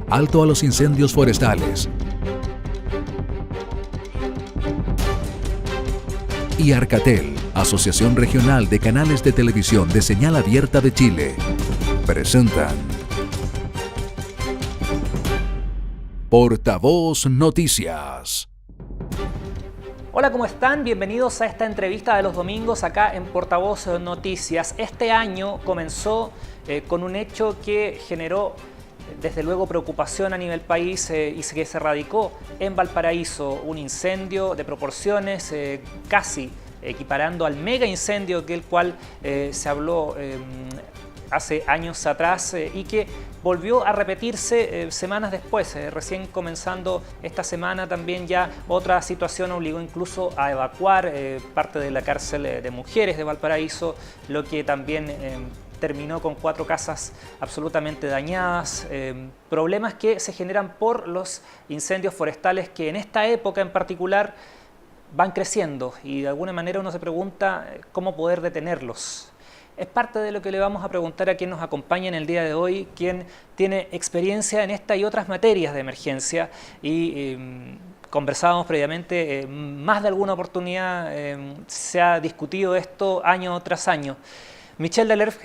Alto a los incendios forestales. Y Arcatel, Asociación Regional de Canales de Televisión de Señal Abierta de Chile, presentan Portavoz Noticias. Hola, ¿cómo están? Bienvenidos a esta entrevista de los domingos acá en Portavoz Noticias. Este año comenzó con un hecho que generó desde luego preocupación a nivel país y que se radicó en Valparaíso, un incendio de proporciones casi equiparando al mega incendio del cual se habló hace años atrás y que volvió a repetirse semanas después. Recién comenzando esta semana también ya otra situación obligó incluso a evacuar parte de la cárcel de mujeres de Valparaíso, lo que también terminó con 4 casas absolutamente dañadas, problemas que se generan por los incendios forestales que en esta época en particular van creciendo y de alguna manera uno se pregunta cómo poder detenerlos. Es parte de lo que le vamos a preguntar a quien nos acompaña en el día de hoy, quien tiene experiencia en esta y otras materias de emergencia y conversábamos previamente, más de alguna oportunidad se ha discutido esto año tras año. Michel Delerf,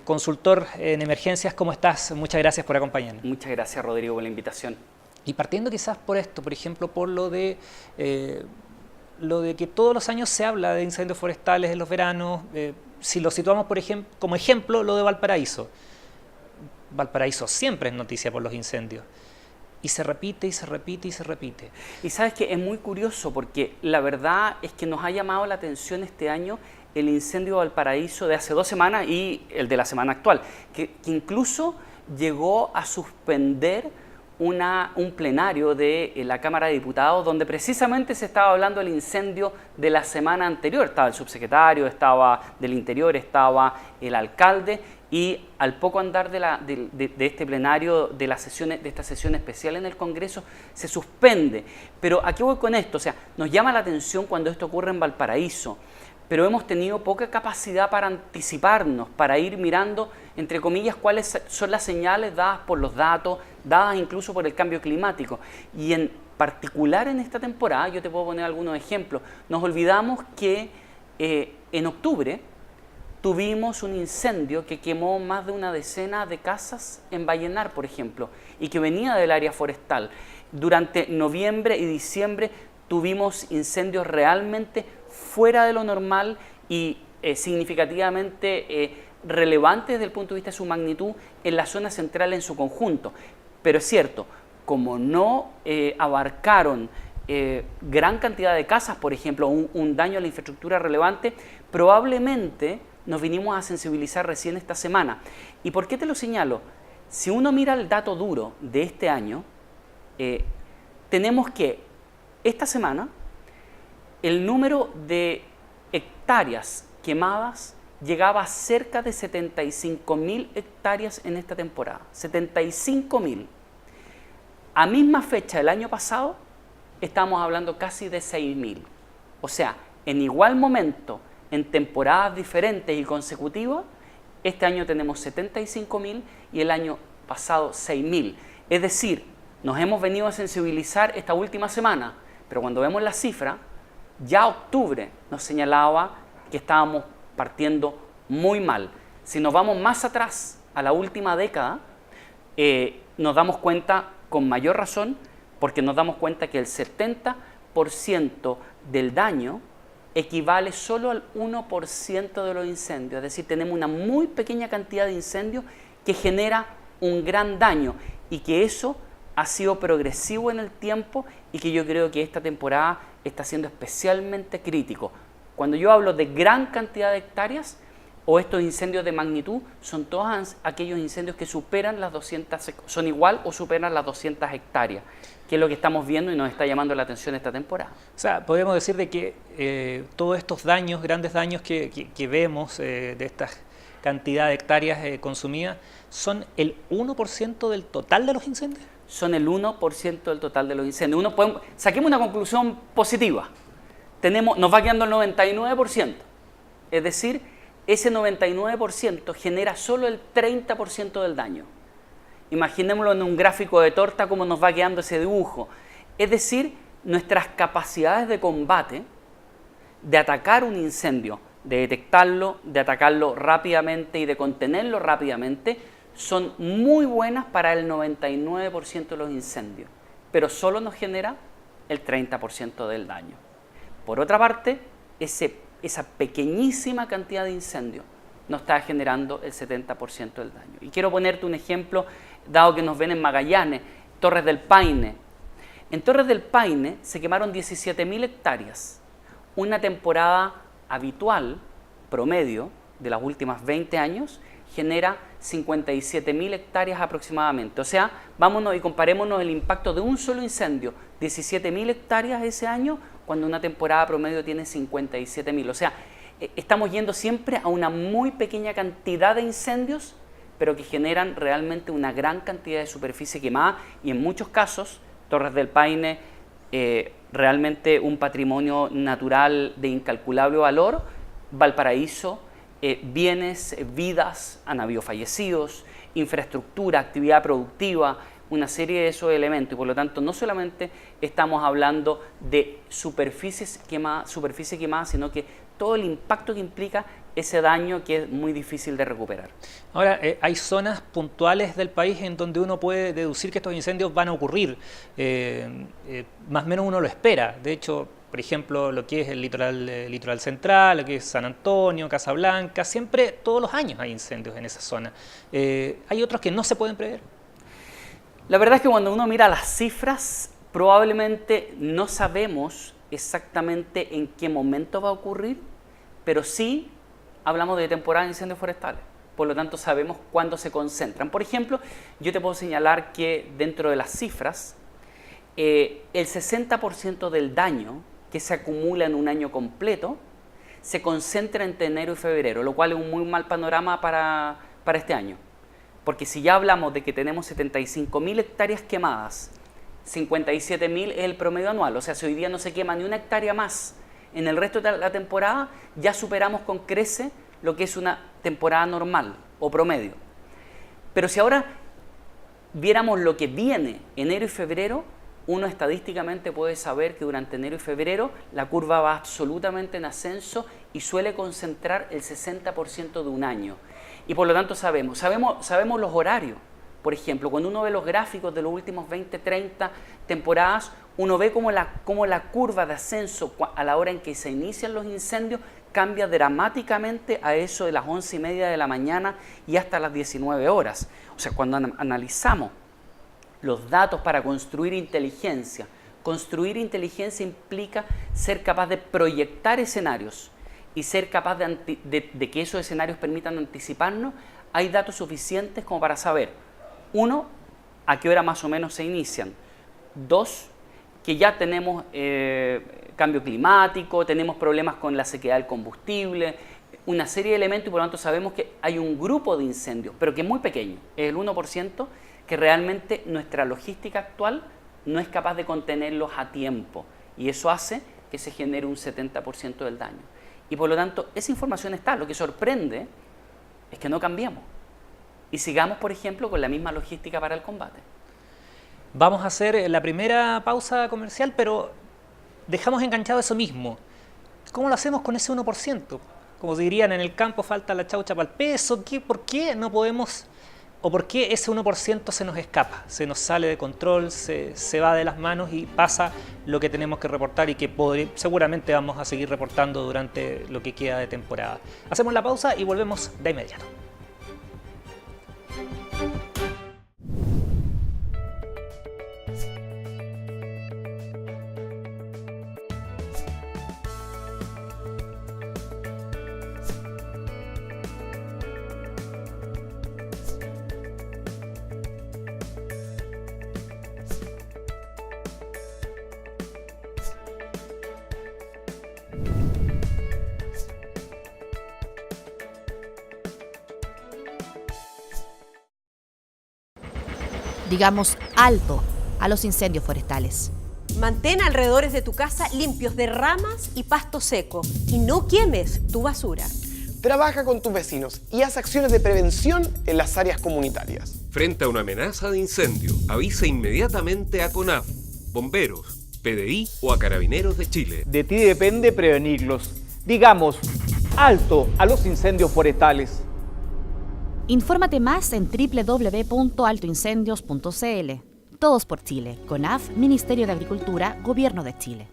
consultor en emergencias, ¿cómo estás? Muchas gracias por acompañarnos. Muchas gracias, Rodrigo, por la invitación. Y partiendo quizás por esto, por ejemplo, por lo de que todos los años se habla de incendios forestales en los veranos, si lo situamos como ejemplo lo de Valparaíso. Valparaíso siempre es noticia por los incendios. Y se repite, y se repite, y se repite. Y sabes que es muy curioso porque la verdad es que nos ha llamado la atención este año el incendio de Valparaíso de hace 2 semanas y el de la semana actual, que incluso llegó a suspender un plenario de la Cámara de Diputados donde precisamente se estaba hablando del incendio de la semana anterior. Estaba el subsecretario, estaba del Interior, estaba el alcalde y al poco andar de este plenario, de esta sesión especial en el Congreso, se suspende. Pero ¿a qué voy con esto? O sea, nos llama la atención cuando esto ocurre en Valparaíso, pero hemos tenido poca capacidad para anticiparnos, para ir mirando, entre comillas, cuáles son las señales dadas por los datos, dadas incluso por el cambio climático. Y en particular en esta temporada, yo te puedo poner algunos ejemplos, nos olvidamos que en octubre tuvimos un incendio que quemó más de una decena de casas en Vallenar, por ejemplo, y que venía del área forestal. Durante noviembre y diciembre tuvimos incendios realmente fuera de lo normal y significativamente relevantes desde el punto de vista de su magnitud en la zona central en su conjunto. Pero es cierto, como no abarcaron gran cantidad de casas, por ejemplo, un daño a la infraestructura relevante, probablemente nos vinimos a sensibilizar recién esta semana. ¿Y por qué te lo señalo? Si uno mira el dato duro de este año, tenemos que esta semana el número de hectáreas quemadas llegaba a cerca de 75.000 hectáreas en esta temporada. 75.000. A misma fecha del año pasado, estamos hablando casi de 6.000. O sea, en igual momento, en temporadas diferentes y consecutivas, este año tenemos 75.000 y el año pasado 6.000. Es decir, nos hemos venido a sensibilizar esta última semana, pero cuando vemos la cifra, ya octubre nos señalaba que estábamos partiendo muy mal. Si nos vamos más atrás, a la última década, nos damos cuenta con mayor razón, porque nos damos cuenta que el 70% del daño equivale solo al 1% de los incendios. Es decir, tenemos una muy pequeña cantidad de incendios que genera un gran daño y que eso ha sido progresivo en el tiempo y que yo creo que esta temporada está siendo especialmente crítico. Cuando yo hablo de gran cantidad de hectáreas o estos incendios de magnitud, son todos aquellos incendios que superan las 200, son igual o superan las 200 hectáreas, que es lo que estamos viendo y nos está llamando la atención esta temporada. O sea, podemos decir de que todos estos daños, grandes daños que vemos de esta cantidad de hectáreas consumidas, ¿son el 1% del total de los incendios? Son el 1% del total de los incendios. Saquemos una conclusión positiva. Nos va quedando el 99%. Es decir, ese 99% genera solo el 30% del daño. Imaginémoslo en un gráfico de torta, cómo nos va quedando ese dibujo. Es decir, nuestras capacidades de combate, de atacar un incendio, de detectarlo, de atacarlo rápidamente y de contenerlo rápidamente, son muy buenas para el 99% de los incendios, pero solo nos genera el 30% del daño. Por otra parte, esa pequeñísima cantidad de incendios nos está generando el 70% del daño. Y quiero ponerte un ejemplo, dado que nos ven en Magallanes, Torres del Paine. En Torres del Paine se quemaron 17.000 hectáreas. Una temporada habitual, promedio, de las últimas 20 años, genera 57.000 hectáreas aproximadamente. O sea, vámonos y comparémonos el impacto de un solo incendio, 17.000 hectáreas ese año, cuando una temporada promedio tiene 57.000. O sea, estamos yendo siempre a una muy pequeña cantidad de incendios, pero que generan realmente una gran cantidad de superficie quemada y en muchos casos, Torres del Paine, realmente un patrimonio natural de incalculable valor, Valparaíso, bienes, vidas, han habido fallecidos, infraestructura, actividad productiva, una serie de esos elementos y por lo tanto no solamente estamos hablando de superficie quemada, sino que todo el impacto que implica ese daño que es muy difícil de recuperar. Ahora, hay zonas puntuales del país en donde uno puede deducir que estos incendios van a ocurrir, más o menos uno lo espera. De hecho, por ejemplo, lo que es el litoral central, lo que es San Antonio, Casablanca, siempre, todos los años hay incendios en esa zona. Hay otros que no se pueden prever. La verdad es que cuando uno mira las cifras, probablemente no sabemos exactamente en qué momento va a ocurrir, pero sí hablamos de temporada de incendios forestales. Por lo tanto, sabemos cuándo se concentran. Por ejemplo, yo te puedo señalar que dentro de las cifras, el 60% del daño que se acumula en un año completo se concentra entre enero y febrero, lo cual es un muy mal panorama para este año. Porque si ya hablamos de que tenemos 75.000 hectáreas quemadas, 57.000 es el promedio anual, o sea, si hoy día no se quema ni una hectárea más en el resto de la temporada, ya superamos con creces lo que es una temporada normal o promedio. Pero si ahora viéramos lo que viene enero y febrero, uno estadísticamente puede saber que durante enero y febrero la curva va absolutamente en ascenso y suele concentrar el 60% de un año. Y por lo tanto sabemos los horarios. Por ejemplo, cuando uno ve los gráficos de los últimos 20, 30 temporadas, uno ve cómo la curva de ascenso a la hora en que se inician los incendios cambia dramáticamente a eso de las 11:30 de la mañana y hasta las 19 horas. O sea, cuando analizamos los datos para construir inteligencia implica ser capaz de proyectar escenarios y ser capaz de que esos escenarios permitan anticiparnos. Hay datos suficientes como para saber, 1, a qué hora más o menos se inician, 2, que ya tenemos cambio climático, tenemos problemas con la sequedad del combustible, una serie de elementos y por lo tanto sabemos que hay un grupo de incendios, pero que es muy pequeño, es el 1%, que realmente nuestra logística actual no es capaz de contenerlos a tiempo y eso hace que se genere un 70% del daño. Y por lo tanto, esa información está. Lo que sorprende es que no cambiemos y sigamos, por ejemplo, con la misma logística para el combate. Vamos a hacer la primera pausa comercial, pero dejamos enganchado eso mismo. ¿Cómo lo hacemos con ese 1%? Como dirían en el campo, falta la chaucha para el peso. ¿Por qué no podemos, o por qué ese 1% se nos escapa? Se nos sale de control, se va de las manos y pasa lo que tenemos que reportar y que seguramente vamos a seguir reportando durante lo que queda de temporada. Hacemos la pausa y volvemos de inmediato. Digamos alto a los incendios forestales. Mantén alrededores de tu casa limpios de ramas y pasto seco y no quemes tu basura. Trabaja con tus vecinos y haz acciones de prevención en las áreas comunitarias. Frente a una amenaza de incendio, avisa inmediatamente a CONAF, bomberos, PDI o a Carabineros de Chile. De ti depende prevenirlos. Digamos, alto a los incendios forestales. Infórmate más en www.altoincendios.cl. Todos por Chile. CONAF, Ministerio de Agricultura, Gobierno de Chile.